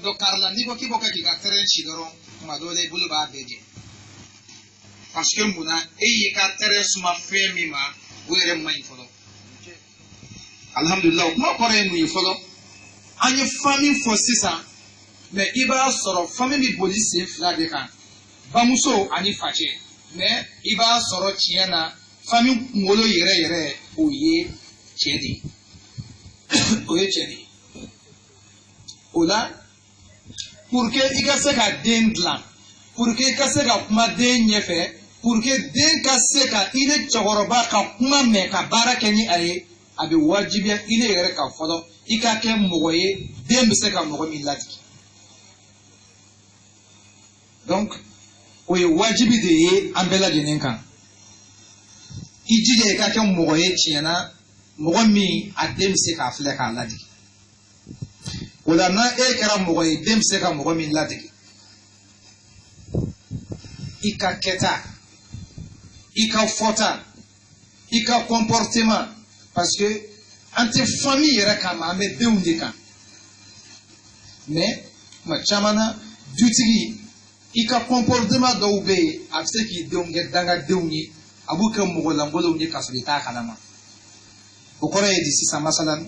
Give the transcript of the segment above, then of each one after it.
do karla ni ko ki boka ki ka tere chi doro ma do le bulu ba beje parce que muna e ka tere suma femi ma were mai folo alhamdulillah ma kore mu folo anye famille fo sisa mais iba soro famille mi police fla de kan bamuso ani fache mais iba soro chiena famille ngolo yere oye chedi oye chedi ola pour que iga se ka den plan pour que ka se ka kuma den nyefe pour que den ka se ka ile chogoroba ka kuma me ka baraka ni aye abi wajibia ile yere ka fodo ika ke mogoye den se ka mogo mi lati donc oye wajibi de ye ambela de nenkan ijide ka ke mogoye chiena mogo mi adem se ka fle ka lati wala na kara mogoye dem se ka mogo mi lati ika keta ika fota ika comportement parce que ante famille yɛrɛ kan ma an bɛ denw de kan mais tuma caman na dutigi i ka comportement dɔw bɛ yen a bɛ se k'i denw kɛ dangadenw ye a b'u kɛ mɔgɔlankolonw ye k'a sɔrɔ i t'a kalama o kɔrɔ ye di sisan masalan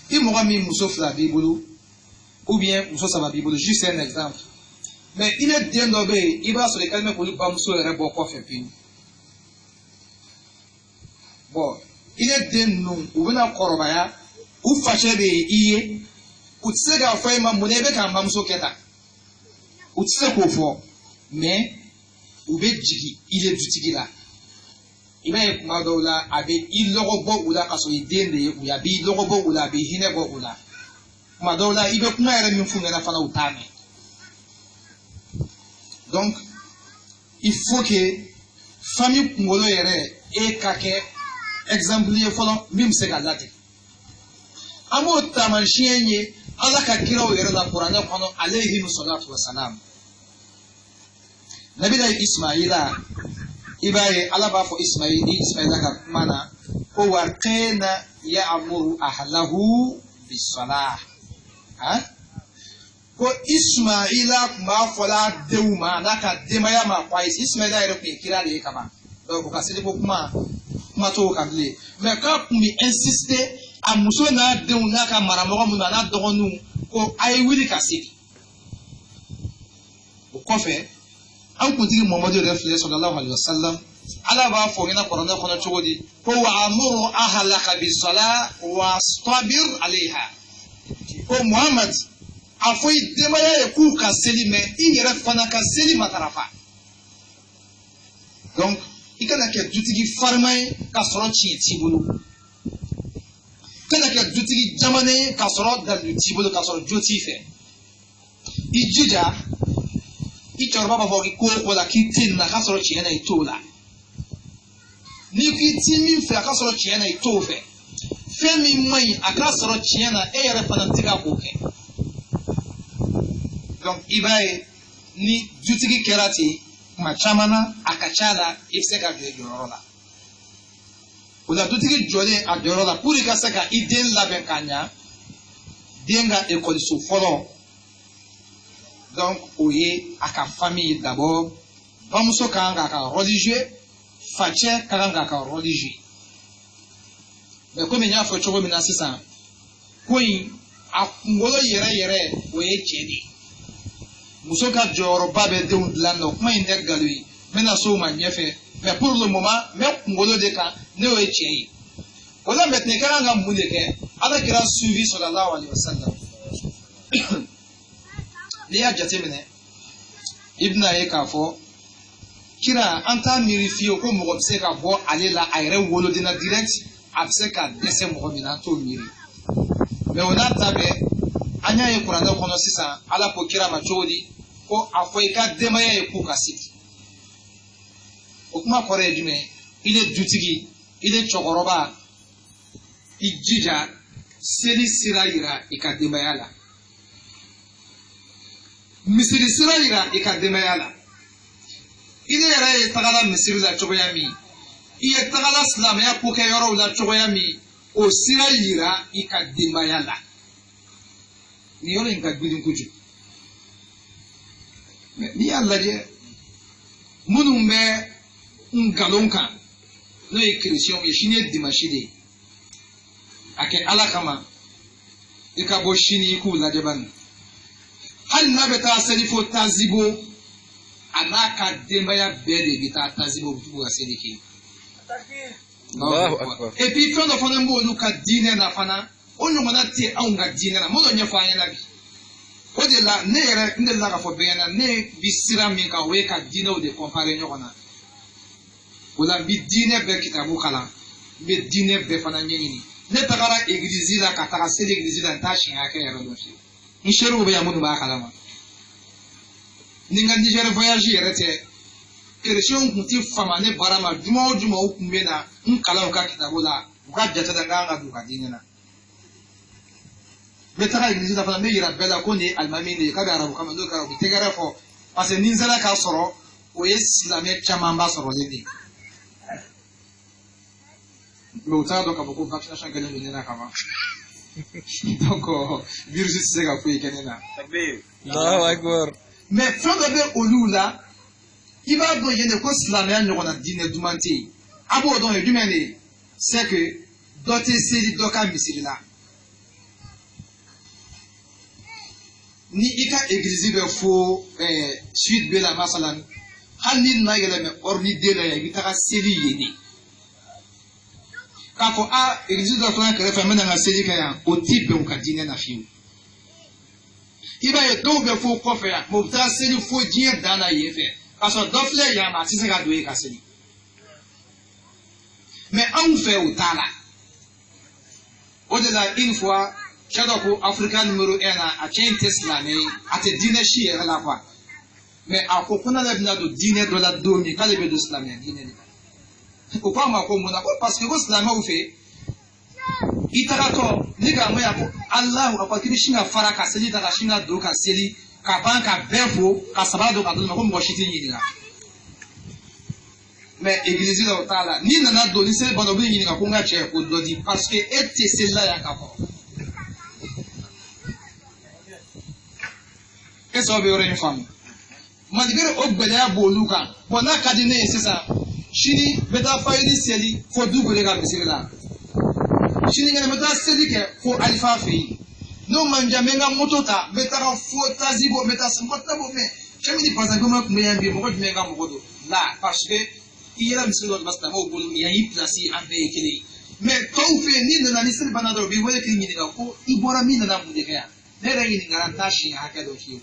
i mɔgɔ min muso fila b'i bolo ou bien muso saba b'i bolo juste un exemple mais i bɛ den dɔ bɛ yen i b'a sɔrɔ i kɛlen bɛ k'olu bamuso yɛrɛ bɔ kɔfɛ pewu bon i ye den ninnu u bɛna kɔrɔbaya u facɛ de ye i ye u tɛ se k'a fɔ i ma mun na i bɛ k'a bamuso kɛ tan u tɛ se k'o fɔ mais u bɛ jigin i ye dutigi la i b'a ye kuma dɔw la a bɛ i lɔgɔ bɔ u la k'a sɔrɔ i den de ye u ye a b'i lɔgɔ bɔ u la a bɛ hinɛ bɔ u la kuma dɔw la i bɛ kuma yɛrɛ min f'u ɲɛna fana u t'a mɛn donc il faut que famille kunkolo yɛrɛ e ka kɛ exemple ye fɔlɔ min bɛ se ka ladi an b'o taamasiyɛn ye ala ka kiraw yɛrɛ la kuranɛ kɔnɔ aleyhimu salatu wa salam nabila ismaila i b'a ye ala b'a fɔ ismaila ka kuma na ko wa kana ya'muru ahlahu bis-salah ko ismaila tun b'a fɔla denw ma n'a ka denbaya ma ko ayi ismaila yɛrɛ tun ye kira de ye kaban donc ka seli ko kuma t'o kan bilen mais k'a tun bɛ insister a muso n'a denw n'a ka maramɔgɔ minnu n'a dɔgɔninw ko a ye wuli ka seli o kɔfɛ an kuntigi muhamadu yɛrɛ filɛ sallallahu alaihi wa sallam ala b'a fɔ ɲɛna kuranɛ kɔnɔ cogo di ko wa amuru ahlaka bis-salah wastabir alayha ko muhamad a fɔ i denbaya ye k'u ka seli mais i yɛrɛ fana ka seli matarafa donc i kana kɛ dutigi farima ye k'a sɔrɔ tiɲɛ t'i bolo kana kɛ dutigi jamana ye k'a sɔrɔ dalu t'i bolo k'a sɔrɔ jo t'i fɛ i jija i cɛkɔrɔba b'a fɔ k'i ko o la k'i tɛ nin na k'a sɔrɔ tiɲɛ na i t'o la n'i k'i ti min fɛ a k'a sɔrɔ tiɲɛ na i t'o fɛ fɛn min man ɲi a k'a sɔrɔ tiɲɛ na e yɛrɛ fana tɛ ka k'o kɛ donc i b'a ye ni dutigi kɛra ten kuma caman na a ka ca la i bɛ se ka jɔ i jɔyɔrɔ la o la dutigi jɔlen a jɔyɔrɔ la pour i ka se ka i den labɛn ka ɲa den ka ekɔliso fɔlɔ donc o ye a ka famille d'abord bamuso ka kan k'a ka rôle jouer facɛ ka kan k'a ka rôle jouer mais komi n y'a fɔ cogo min na sisan ko in a kunkolo yɛrɛ o ye cɛ de ye muso ka jɔyɔrɔba bɛ denw dilan na o kuma in tɛ nkalon ye n bɛna s'o ma ɲɛfɛ mais pour le moment n bɛ kunkolo de kan ne y'o ye cɛ ye o la maintenant i ka kan ka mun de kɛ ala kɛra suivi sallallahu alaihi wa sallam n'i y'a jateminɛ i bɛna ye k'a fɔ kira an t'a miiri fiyewu ko mɔgɔ bɛ se ka bɔ ale la a yɛrɛ woloden na direct a bɛ se ka dɛsɛ mɔgɔ min na an t'o miiri mais o n'a ta bɛɛ an y'a ye kuranɛ kɔnɔ sisan ala ko kira ma cogo di ko a fɔ i ka denbaya ye k'u ka seli o kuma kɔrɔ ye jumɛn i de dutigi i de cɛkɔrɔba i jija seli sira yira i ka denbaya la misiri sira yira i ka denbaya la i de yɛrɛ ye tagala misiri la cogoya min i ye tagala silamɛya ko kɛ yɔrɔw la cogoya min o sira yira i ka denbaya la ni yɔrɔ in ka girin kojugu n'i y'a lajɛ minnu bɛ nkalon kan n'o ye kerecɛnw ye sini ye dimanche de ye a kɛ ala kama i ka bɔ sini i k'u lajɛ bani hali n'a bɛ taa seli fo tazibo a n'a ka denbaya bɛɛ de bɛ taa tazibo u bɛ t'u ka seli kɛ et puis fɛn dɔ fana b'olu ka diinɛ na fana o ɲɔgɔnna tɛ anw ka diinɛ na m'o dɔ ɲɛfɔ an ɲɛna bi o de la ne yɛrɛ n delila k'a fɔ bɛɛ ɲɛna ne bi sira min kan o ye ka diinɛw de comparer ɲɔgɔn na o la n bi diinɛ bɛɛ kitabu kalan n bɛ diinɛ bɛɛ fana ɲɛɲini ne tagara église la ka taga seli église la n t'a siɲɛ hakɛ yɛrɛ dɔn fiyewu n seerew bɛ yan minnu b'a kalama ni n ka Niger voyage yɛrɛ tɛ kerecɛnw tun ti fama ne baara ma juma o juma u tun bɛ na n kalan u ka kitabu la u ka jate la n kan ka don u ka diinɛ na n bɛ taga église la fana n bɛ yira bɛɛ la ko nin ye alimami de ye k'a bɛ arabu kama n'o kɛra u bɛ tɛgɛrɛ fɔ parce que ni n sera k'a sɔrɔ o ye silamɛ camanba sɔrɔlen de ye mais u t'a dɔn k'a fɔ ko vaccination kɛlen don ne na ka ban donc virus tɛ se ka foyi kɛ ne na mais fɛn dɔ bɛ olu la i b'a dɔn yen de ko silamɛya ɲɔgɔnna diinɛ duman tɛ yen a b'o dɔn ye jumɛn de ye c'est que dɔ tɛ seli dɔ ka misiri la ni i ka église bɛ fo suite bɛ la masalan hali ni nana yɛlɛmɛ ordre de la yan i bɛ taga seli yen de k'a fɔ église dɔ fana kɛrɛfɛ n bɛ na n ka seli kɛ yan o tɛ bɛn u ka diinɛ na fiyewu i b'a ye dɔw bɛ fo kɔfɛ yan mɛ u bɛ taa seli fo diɲɛ dan na yen fɛ k'a sɔrɔ dɔ filɛ yan ma a tɛ se ka don yen ka seli mais anw fɛ o t'a la o de la une fois cɛ dɔ ko Africa numéro 1 na a cɛ in tɛ silamɛ ye a tɛ diinɛ si yɛrɛ la quoi mais a ko n'ale bɛna don diinɛ dɔ la don min k'ale bɛ don silamɛya diinɛ de la o ko a ma ko mun na ko parce que ko silamɛw fɛ i tagatɔ ne k'a mɛn yan ko Alahu akbar k'i bɛ sin ka fara ka seli ta ka sin ka don ka seli ka ban ka bɛɛ fo ka sabara don ka d'olu ma ko mɔgɔ si t'i ɲininka mais église la o t'a la n'i nana don ni seli banna u b'i ɲininka ko n ka cɛ ko dɔ di parce que e tɛ seli la yan ka kɔrɔ e sɔrɔ bɛ yɔrɔ in faamu Madibe o gɛlɛya b'olu kan bon n'a ka di ne ye sisan sini n bɛ taa fayiri seli fo Dugole ka misiri la sini kɛnɛ n bɛ taa seli kɛ fo Alifa fɛ yen n'o man jan n bɛ n ka moto ta n bɛ taga fo Tazibo n bɛ taa mɔgɔ tɛ bɔ fɛ cɛ min ni pasapema tun bɛ yan bi mɔgɔ jumɛn ka mɔgɔ don la parce que i yɛrɛ misiri dɔ de bɛ silamɛw bolo yan y'i pilasi an bɛɛ ye kelen ye mais tɔw fɛ yen n'i nana ni seli banna dɔrɔn u b'i wele k'i ɲininka ko i bɔra min nana mun de kɛ yan ne yɛrɛ ɲininkara n t'a siɲɛ hakɛ dɔ f'i ye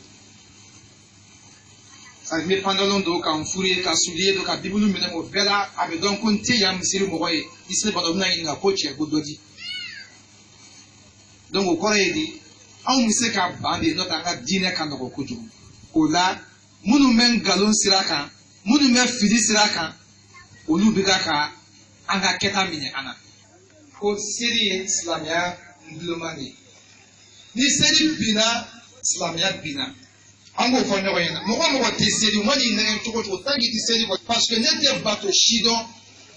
n bɛ pantalon don ka n furu ye ka soulier don ka bibulu minɛ o bɛɛ la a bɛ dɔn ko n tɛ yan misiri mɔgɔ ye ni seli banna u bɛna ɲininka ko cɛ ko dɔ di donc o kɔrɔ ye di anw bɛ se ka ban de n'o tɛ an ka diinɛ ka nɔgɔ kojugu o la minnu bɛ nkalon sira kan minnu bɛ fili sira kan olu bɛ ka an ka kɛta minɛ an na ko seli ye silamɛya nguloma de ye ni seli binna silamɛya binna an k'o fɔ ɲɔgɔn ɲɛna mɔgɔ mɔgɔ tɛ seli o mana i nɛgɛ cogo cogo tant que i tɛ seli kɔ parce que ne tɛ bato si dɔn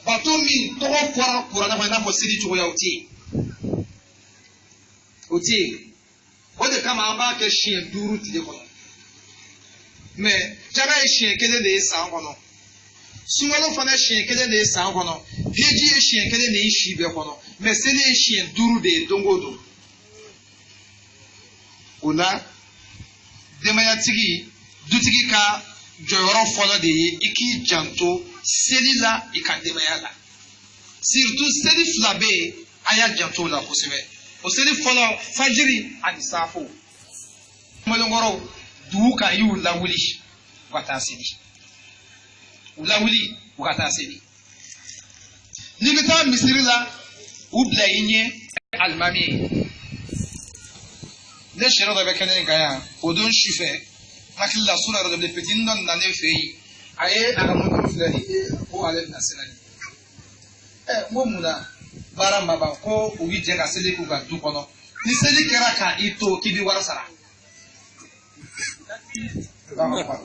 bato min tɔgɔ fɔra kuranɛ kɔnɔ i n'a fɔ seli cogoya o tɛ yen o tɛ yen o de kama an b'a kɛ siɲɛ 5 tile kɔnɔ mais jaga ye siɲɛ 1 de ye san kɔnɔ sunkalo fana siɲɛ 1 de ye san kɔnɔ hiji ye siɲɛ 1 de ye si bɛɛ kɔnɔ mais seli ye siɲɛ 5 de ye don o don o la denbayatigi dutigi ka jɔyɔrɔ fɔlɔ de ye i k'i janto seli la i ka denbaya la surtout seli fila bɛ yen a y'a janto o la kosɛbɛ o seli fɔlɔ fajiri ani saafo mɔlenkɔrɔw dugu kan i y'u lawuli u ka taa seli u lawuli u ka taa seli n'i bɛ taa misiri la u bila i ɲɛ alimami ye ne sɛrɛ dɔ bɛ kɛnɛ in kan yan o don su fɛ n hakili la sura dɔ bɛ fitinin dɔ nana ne fɛ yen a ye a ka moto filɛ nin ye ko ale bɛna seli n ko mun na baara ma ban ko u bɛ jɛ ka seli k'u ka du kɔnɔ ni seli kɛra ka i to k'i bɛ wari sara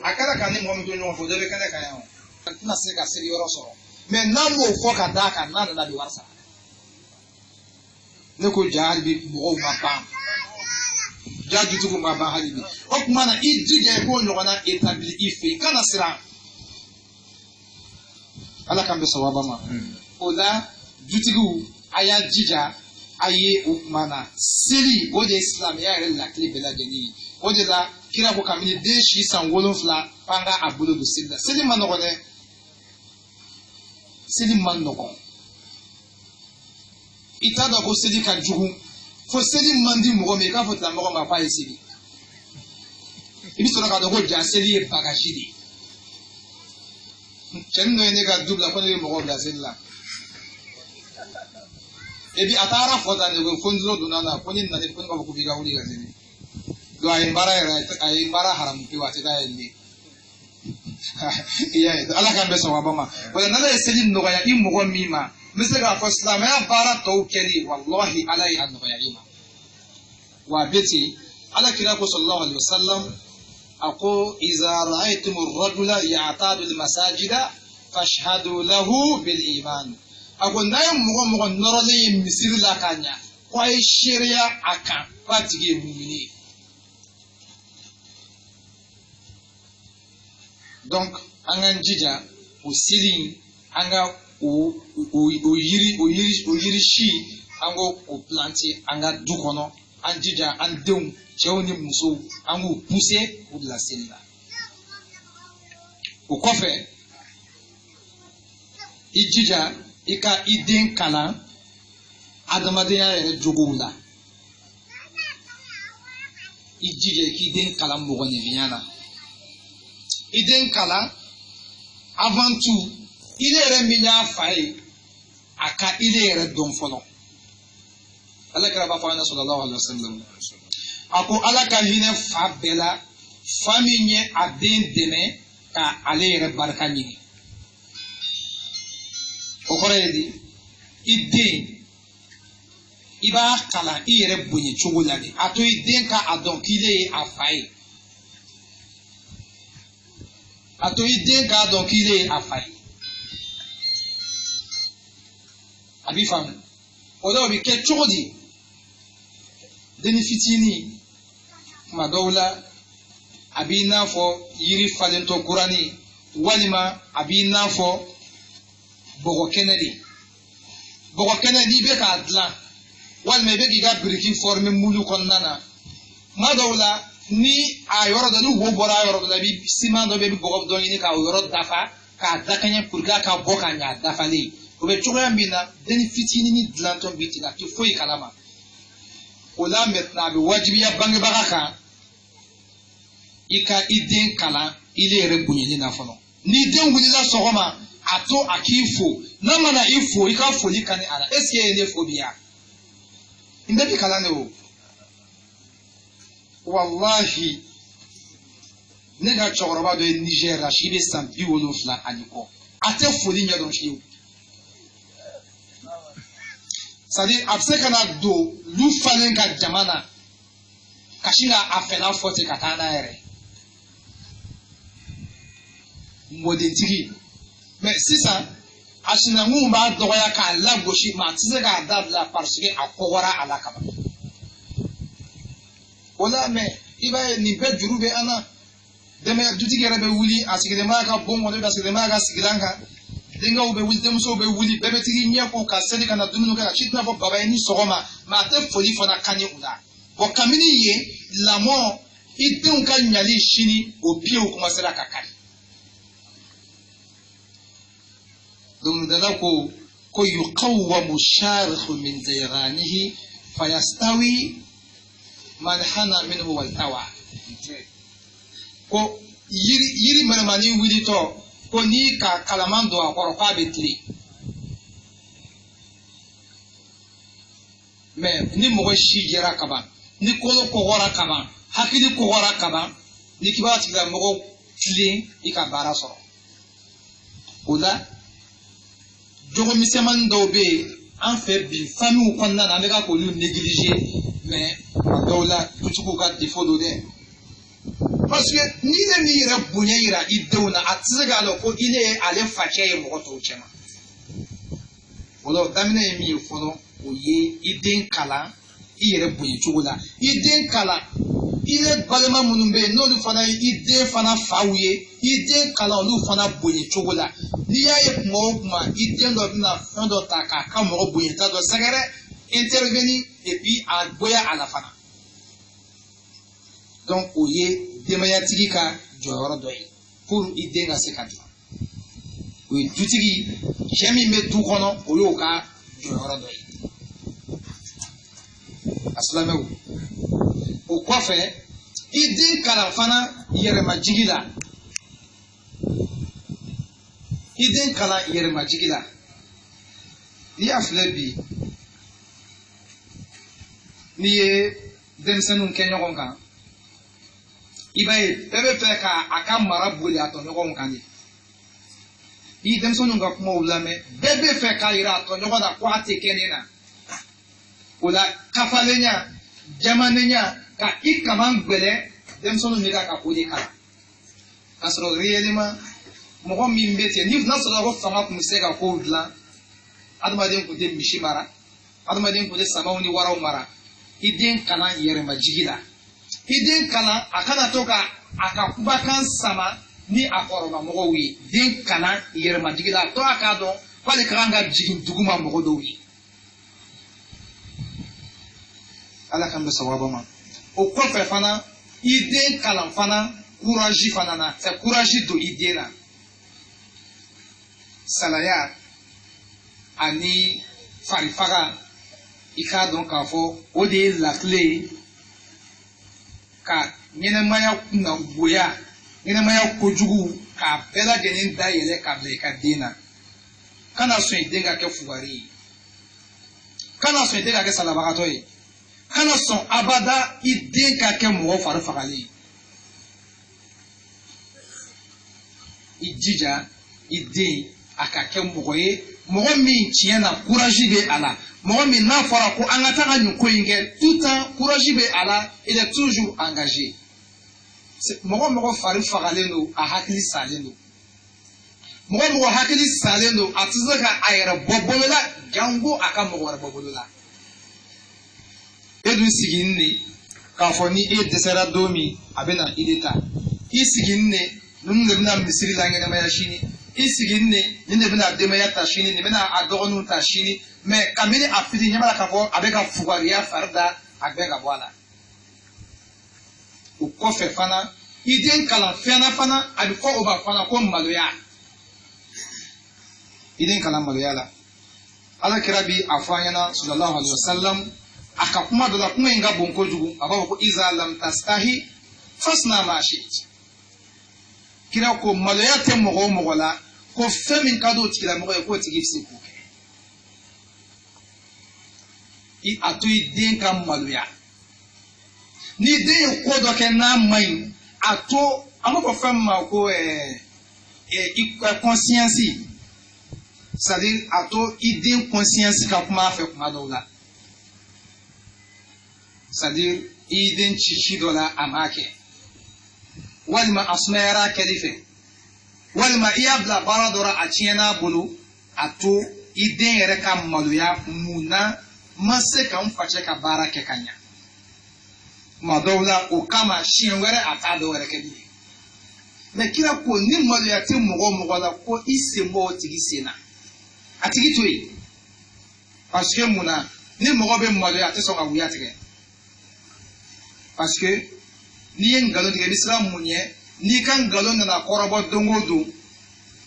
a kɛra ka ni mɔgɔ min to ɲɔgɔn fɛ o dɔ bɛ kɛnɛ kan yan o n tɛna se ka seli yɔrɔ sɔrɔ mais n'an m'o fɔ ka d'a kan n'a nana bɛ wari sara ne ko ja hali bi mɔgɔw ma ban ja dutigiw ma ban hali bi o kuma na i jija i k'o ɲɔgɔnna établi i fɛ i kana siran ala k'an bɛ sawaba ma o la dutigiw a y'a jija a ye o kuma na seli o de ye silamɛya yɛrɛ lakile bɛɛ lajɛlen ye o de la kira ko kabini den si san 7 f'an ka a bolo don seli la seli ma nɔgɔn dɛ seli ma nɔgɔn i t'a dɔn ko seli ka jugu fo seli man di mɔgɔ min i k'a fɔ tigilamɔgɔ ma k'a ye seli i bɛ sɔrɔ k'a dɔn ko ja seli ye bagaji de ye cɛnin dɔ ye ne ka du bila ko ne bɛ mɔgɔw bila seli la et puis a taara fɔ tan de ko fo n donna na ko ni nana ko ne b'a fɔ ko f'i ka wuli ka seli donc a ye n baara haramu pewu a tɛ taa yen bilen i y'a ye ala k'an bɛ sɔn ka bɔ ma o la n'ala ye seli nɔgɔya i mɔgɔ min ma n bɛ se k'a fɔ silamɛya baara tɔw kɛli walahi ala ye a nɔgɔya i ma wa a bɛ ten ala kira ko sallallahu alaihi wa sallam a ko iza ra'aytumu rajula ya'tadu al-masajida fashhadu lahu bil iman a ko n'a ye mɔgɔ nɔrɔlen ye misiri la ka ɲa ko a ye seereya a kan k'a tigi ye mumini ye donc an k'an jija o seli an ka o yiri si an k'o planter an ka du kɔnɔ an jija an denw cɛw ni musow an k'u pousser k'u bila seli la o kɔfɛ i jija i ka i den kalan adamadenya yɛrɛ jogow la i jija i k'i den kalan mɔgɔninfinya na i den kalan avant tout ile yɛrɛ min y'a fa ye a ka ile yɛrɛ dɔn fɔlɔ ala kɛra b'a fɔ an sallallahu alaihi wasallam a ko ala ka hinɛ fa bɛɛ la fa min ye a den dɛmɛ ka ale yɛrɛ barika ɲini o kɔrɔ ye di i den i b'a kalan i yɛrɛ bonya cogo la de a to i den ka a dɔn k'ile ye a fa ye a to i den k'a dɔn k'ile ye a fa ye a b'i faamu o la o bɛ kɛ cogo di denni fitinin tuma dɔw la a b'i n'a fɔ yiri falentɔ kurani walima a b'i n'a fɔ bɔgɔ kɛnɛ de bɔgɔ kɛnɛ n'i bɛ k'a dilan walima i bɛ k'i ka biriki former mulu kɔnɔna na tuma dɔw la ni a yɔrɔ dɔ ni wo bɔra a yɔrɔ dɔ la i bɛ siman dɔ bɛ i bɛ bɔgɔ dɔ ɲini k'a yɔrɔ dafa k'a dakɛɲɛ pour que a ka bɔ ka ɲɛ a dafalen o bɛ cogoya min na denni fitinin dilantɔ bɛ ten a tɛ foyi kalama o la maintenant a bɛ wajibiya bangebaga kan i ka i den kalan ile yɛrɛ bonyani na fɔlɔ ni den wulila sɔgɔma a to a k'i fo n'a mana i fo i ka foli ka di a la est ce que e ye ne fo bi ya n bɛɛ bɛ kalan de o walahi ne ka cɛkɔrɔba dɔ ye Niger la si bɛ san 70 ani kɔ a tɛ foli ɲɛdɔn fiyewu c'est à dire a bɛ se ka na don lu falen ka jama na ka sin ka a fɛla fɔ ten ka taa n'a yɛrɛ mɔdentigi mais sisan a sinankun b'a dɔgɔya k'a lagosi mais a tɛ se k'a dabila parce que a kɔgɔra a la kaban o la mais i b'a ye nin bɛɛ juru bɛ an na dutigi yɛrɛ bɛ wuli a sigilen b'a ka bon kɔnɔ a sigilen b'a ka sigilan kan denkɛw bɛ wuli denmusow bɛ wuli bɛɛ bɛ tigi ɲɛ ko ka seli ka na dumuni kɛ ka si tɛna fɔ baba ye ni sɔgɔma mais a tɛ foli fana kan ye u la bon kabini yen lamɔ i denw ka ɲali sini o pieds commencera ka kari donc dala ko yuqawwamu sharikhu min zayranihi fayastawi man hana minhu waltawa ko yiri manamani wulitɔ ko n'i ka kalaman don a kɔrɔ k'a bɛ tilen mais ni mɔgɔ si jɛra kaban ni kolo kɔgɔra kaban hakili kɔgɔra kaban ni k'i b'a tigilamɔgɔ tilen i ka baara sɔrɔ o la jogomisɛnmanin dɔw bɛ yen an fɛ bi famille kɔnɔna na an bɛ ka k'olu négliger mais a dɔw la dutigiw ka défaut don dɛ parce que n'i ye min yɛrɛ bonya yira i denw na a tɛ se k'a dɔn ko ile ye ale facɛ ye mɔgɔ tɔw cɛ ma o la o daminɛ ye min ye fɔlɔ o ye i den kalan i yɛrɛ bonya cogo la i den kalan ile balema munnu be n'olu fana i den fana faw ye i den kalan olu fana bonye cogo la n'i y'a ye kuma o kuma i den dɔ bɛna fɛn dɔ ta k'a ka mɔgɔ bonyeta dɔ sɛgɛrɛ intervenir et puis a goya a la fana donc o ye denbayatigi ka jɔyɔrɔ dɔ ye pour i den ka se ka dilan o ye dutigi cɛ min bɛ du kɔnɔ o y'o ka jɔyɔrɔ dɔ ye a silamɛw o kɔfɛ i den kalan fana yɛrɛmajigi la i den kalan yɛrɛmajigi la n'i y'a filɛ bi n'i ye denmisɛnninw kɛ ɲɔgɔn kan i b'a ye bɛɛ bɛ fɛ k'a ka mara boli a tɔɲɔgɔnw kan de i ye denmisɛnninw ka kumaw lamɛn bɛɛ bɛ fɛ k'a yira a tɔɲɔgɔn na ko a tɛ kɛ ne na o la kafalenya jamanenya ka i kaman gbɛlɛ denmisɛnninw bɛ ka o de kalan k'a sɔrɔ réellement mɔgɔ min bɛ ten ni n'a sɔrɔ ko fanga tun bɛ se ka kow dilan adamaden tun tɛ misi mara adamaden tun tɛ samaw ni waraw mara i den kalan yɛrɛmajigi la i den kalan a kana to ka a ka kumakan sama ni a kɔrɔbamɔgɔw ye den kalan yɛrɛmajigi la to a k'a dɔn k'ale ka kan ka jigin duguma mɔgɔ dɔw ye ala k'an bɛ sababa ma o kɔfɛ fana i den kalan fana courage fana na c'est courage don i den na salaya ani farifaga i k'a dɔn k'a fɔ o de ye lakile ye ka ɲɛnɛmaya kunnagoya ɲɛnɛmaya kojugu k'a bɛɛ lajɛlen dayɛlɛ ka bila i ka den na kana sɔn i den ka kɛ fugari ye kana sɔn i den ka kɛ salabagatɔ ye kana sɔn abada i den ka kɛ mɔgɔ fari fagalen ye i jija i den a ka kɛ mɔgɔ ye mɔgɔ min tiɲɛ na courage bɛ a la mɔgɔ min n'a fɔra ko an ka taga nin ko in kɛ tout temps courage bɛ a la il est toujours engagé mɔgɔ fari fagalen don a hakili salen don mɔgɔ hakili salen don a tɛ se ka a yɛrɛ bɔ bolo la jango a ka mɔgɔ wɛrɛ bɔ bolo la e dun siginin de k'a fɔ ni e dɛsɛra don min a bɛ na i de ta i siginin de ninnu de bɛna misiri la ɲɛnɛmaya sini i siginin de nin de bɛna denbaya ta sini nin bɛna a dɔgɔninw ta sini mɛ kabini a fitinin ɲɛ b'a la k'a fɔ a bɛ ka fugariya fari da a bɛɛ ka bɔ a la o kɔfɛ fana i den kalan fɛnna fana a bɛ fɔ o ma fana ko maloya i den kalan maloya la alakira bi a fɔ an ɲɛna sallallahu alaihi wasallam a ka kuma dɔ la kuma in ka bon kojugu a b'a fɔ ko iza lam tastahi fasna ma shit kira ko maloya tɛ mɔgɔ o mɔgɔ la ko fɛn min ka di o tigilamɔgɔ ye k'o tigi bɛ se k'o kɛ a to i den ka maloya ni den ye ko dɔ kɛ n'a man ɲi a to an b'a fɔ fɛn min ma ko conscience c'est-à-dire a to i den conscience ka kuma a fɛ kuma dɔw la c'est-à-dire i den ci dɔ la a m'a kɛ walima a sumayara a kɛli fɛ walima i y'a bila baara dɔ la a tiɲɛna a bolo a to i den yɛrɛ ka maloya mun na ma se ka n facɛ ka baara kɛ ka ɲa tuma dɔw la o kama siɲɛ wɛrɛ a t'a dɔw wɛrɛ kɛ bilen mɛ kira ko ni maloya tɛ mɔgɔ o mɔgɔ la ko i sen bɔ o tigi sen na a tigi to yen parce que mun na ni mɔgɔ bɛ maloya a tɛ sɔn ka wuya tigɛ parce que n'i ye nkalon tigɛ i bɛ siran mun ɲɛ n'i ka nkalon nana kɔrɔbɔ don o don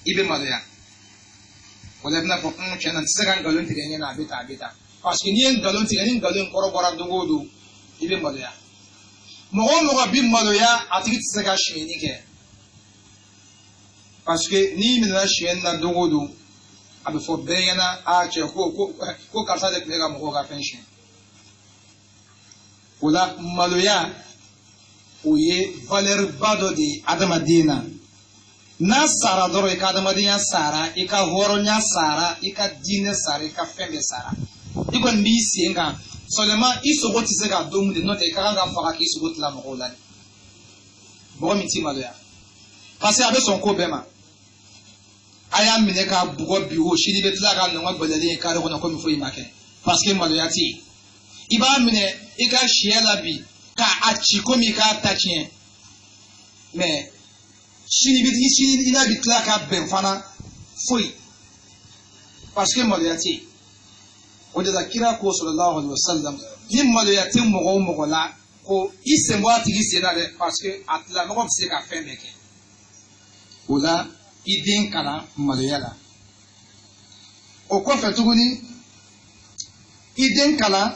i bɛ maloya o la i bɛna fɔ tiɲɛ na n tɛ se ka nkalon tigɛ ɲɛ na a bɛ tan a bɛ tan parce que n'i ye nkalon tigɛ ni nkalon in kɔrɔbɔra don o don i bɛ maloya mɔgɔ o mɔgɔ bɛ maloya a tigi tɛ se ka sonyɛni kɛ parce que n'i minɛna sonyɛni na don o don a bɛ fɔ bɛɛ ɲɛna a cɛ ko karisa de tun bɛ ka mɔgɔw ka fɛn sonyɛ o la maloya o ye valeur ba dɔ de ye adamaden na n'a sara dɔrɔn i ka adamadenya sara i ka hɔrɔnya sara i ka diinɛ sara i ka fɛn bɛɛ sara i kɔni b'i sen kan seulement i sogo tɛ se ka don mun de n'o tɛ i ka kan ka faga k'i sogo tila mɔgɔw la de mɔgɔ min t'i maloya parce que a bɛ sɔn ko bɛɛ ma a y'a minɛ k'a bugɔ bi o sini bɛ tila ka nɔgɔ gbɛlɛlen ye kare kɔnɔ komi foyi ma kɛ parce que maloya tɛ yen i b'a minɛ i ka sɛ la bi ka a ci komi k'a ta tiɲɛ mais sini ina bi tila ka bɛn fana foyi parce que maloya tɛ yen o de la kira ko sallallahu alaihi wasallam ni maloya tɛ mɔgɔ o mɔgɔ la ko i sen bɔ a tigi sen na dɛ parce que a tigilamɔgɔ bɛ se ka fɛn bɛɛ kɛ o la i den kalan maloya la o kɔfɛ tuguni i den kalan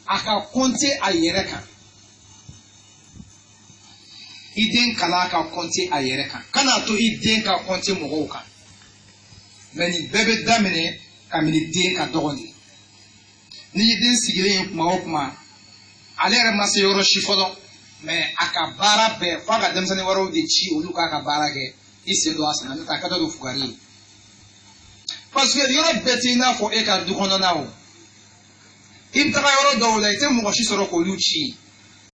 a ka kɔnte a yɛrɛ kan i den kalan a ka kɔnte a yɛrɛ kan kana to i den ka kɔnte mɔgɔw kan mais nin bɛɛ bɛ daminɛ kabini den ka dɔgɔ de n'i ye den sigilen ye kuma o kuma ale yɛrɛ ma se yɔrɔ si fɔlɔ mais a ka baara bɛɛ f'a ka denmisɛnnin wɛrɛw de ci olu k'a ka baara kɛ i sen don a sen na n'o tɛ a ka dɔ don fugari ye parce que yɔrɔ bɛɛ tɛ i n'a fɔ e ka du kɔnɔna o i bɛ taga yɔrɔ dɔw la i tɛ mɔgɔ si sɔrɔ k'olu ci